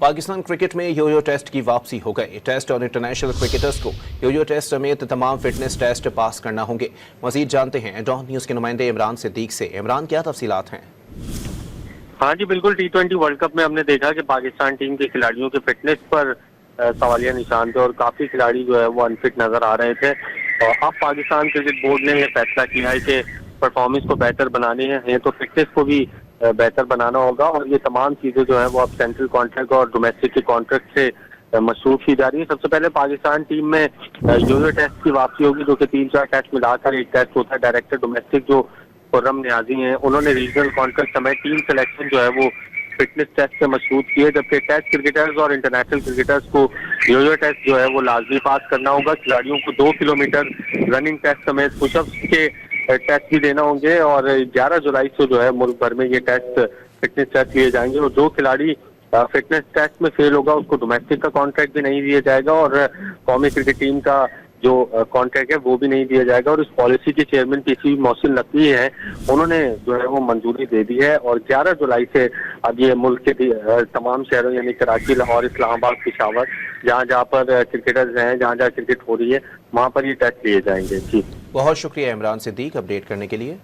Pakistan cricket में yo-yo test की वापसी हो गई। टेस्ट और इंटरनेशनल क्रिकेटर्स को यो-यो टेस्ट समेत तमाम फिटनेस टेस्ट पास करना होंगे। मजीद जानते हैं डॉन न्यूज के नुमाइंदे इमरान सिद्दीक से। इमरान, क्या तफसीलात हैं? हाँ जी, बिल्कुल। T20 वर्ल्ड कप में हमने देखा कि पाकिस्तान टीम के खिलाड़ियों के फिटनेस पर सवालिया निशान थे और काफी खिलाड़ी जो है वो अनफिट नजर आ रहे थे। और अब पाकिस्तान क्रिकेट बोर्ड ने यह फैसला किया है कि परफॉर्मेंस को बेहतर बनाने हैं तो फिटनेस को भी बेहतर बनाना होगा और ये तमाम चीजें जो है वो अब सेंट्रल कॉन्ट्रैक्ट और डोमेस्टिक के कॉन्ट्रैक्ट से मशरूफ की जा रही है। सबसे पहले पाकिस्तान टीम में यो-यो टेस्ट की वापसी होगी, जो कि 3-4 टेस्ट मिलाकर एक टेस्ट होता है। डायरेक्टर डोमेस्टिक जो खुर्रम नियाजी हैं, उन्होंने रीजनल कॉन्ट्रैक्ट समेत टीम सिलेक्शन जो है वो फिटनेस टेस्ट से मशरूत किए, जबकि टेस्ट क्रिकेटर्स और इंटरनेशनल क्रिकेटर्स को यो-यो टेस्ट जो है वो लाजमी पास करना होगा। खिलाड़ियों को 2 किलोमीटर रनिंग टेस्ट समेत पुशअप्स के टेस्ट भी देना होंगे और 11 जुलाई से जो है मुल्क भर में ये टेस्ट फिटनेस टेस्ट लिए जाएंगे और जो खिलाड़ी फिटनेस टेस्ट में फेल होगा उसको डोमेस्टिक का कॉन्ट्रैक्ट भी नहीं दिया जाएगा और कौमी क्रिकेट टीम का जो कॉन्ट्रैक्ट है वो भी नहीं दिया जाएगा। और इस पॉलिसी के चेयरमैन पीसी मोहसिन नकवी हैं, उन्होंने जो है वो मंजूरी दे दी है और 11 जुलाई से अब ये मुल्क के तमाम शहरों यानी कराची, लाहौर, इस्लामाबाद, पेशावर, जहाँ पर क्रिकेटर्स हैं, जहाँ क्रिकेट हो रही है, वहाँ पर ये टेस्ट लिए जाएंगे। जी, बहुत शुक्रिया इमरान सिद्दीक अपडेट करने के लिए।